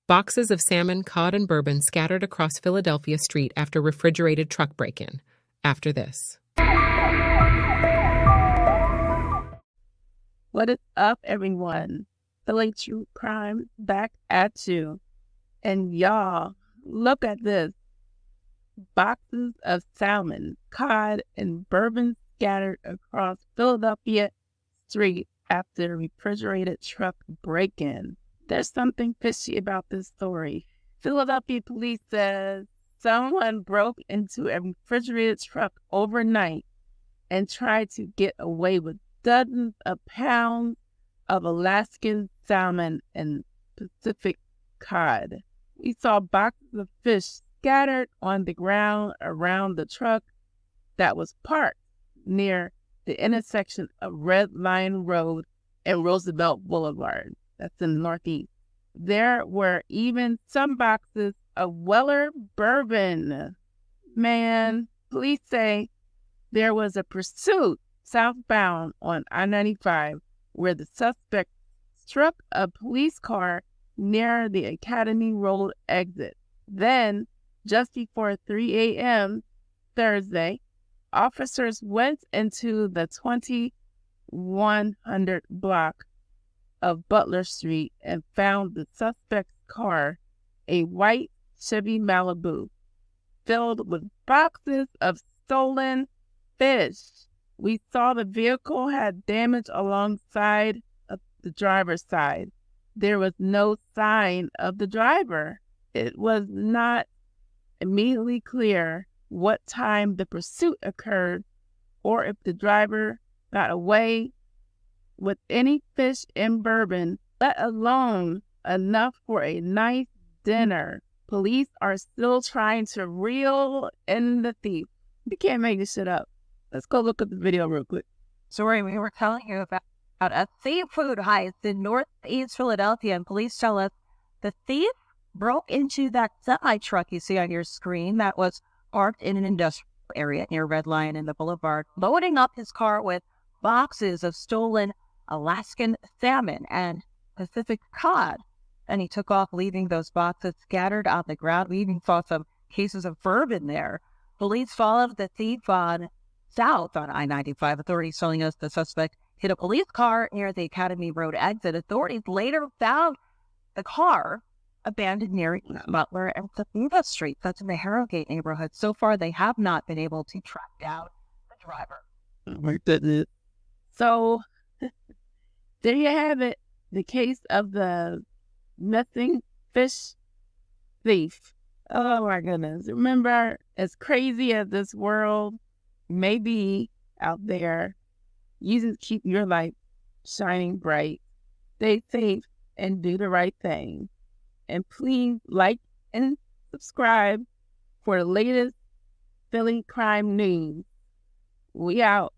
Boxes of salmon, cod, and bourbon scattered across Philadelphia street after refrigerated truck break-in. After this. What is up, everyone? Philly True Crime back at you. And y'all, look at this. Boxes of salmon, cod, and bourbon scattered across Philadelphia street after a refrigerated truck break-in. There's something fishy about this story. Philadelphia police says someone broke into a refrigerated truck overnight and tried to get away with dozens of pounds of Alaskan salmon and Pacific cod. We saw boxes of fish scattered on the ground around the truck that was parked near the intersection of Red Lion Road and Roosevelt Boulevard. That's in the Northeast. There were even some boxes of Weller bourbon. Man, police say there was a pursuit southbound on I-95 where the suspect struck a police car near the Academy Road exit. Then, just before 3 a.m. Thursday, officers went into the 2100 block of Butler Street and found the suspect's car, a white Chevy Malibu, filled with boxes of stolen fish. We saw the vehicle had damage alongside of the driver's side. There was no sign of the driver. It was not immediately clear what time the pursuit occurred or if the driver got away with any fish and bourbon, let alone enough for a nice dinner. Police are still trying to reel in the thief. You can't make this shit up. Let's go look at the video real quick. Sorry, we were telling you about a seafood heist in northeast Philadelphia, and police tell us the thief broke into that semi-truck you see on your screen that was parked in an industrial area near Red Lion and the Boulevard, loading up his car with boxes of stolen Alaskan salmon and Pacific cod. And he took off, leaving those boxes scattered on the ground. We even saw some cases of bourbon there. Police followed the thief on south on I-95. Authorities telling us the suspect hit a police car near the Academy Road exit. Authorities later found the car abandoned near Butler and Sabina Street. That's in the Harrogate neighborhood. So far, they have not been able to track down the driver. Oh my goodness. So, there you have it. The case of the missing fish thief. Oh my goodness. Remember, as crazy as this world may be out there, you just keep your light shining bright. Stay safe and do the right thing. And please like and subscribe for the latest Philly crime news. We out.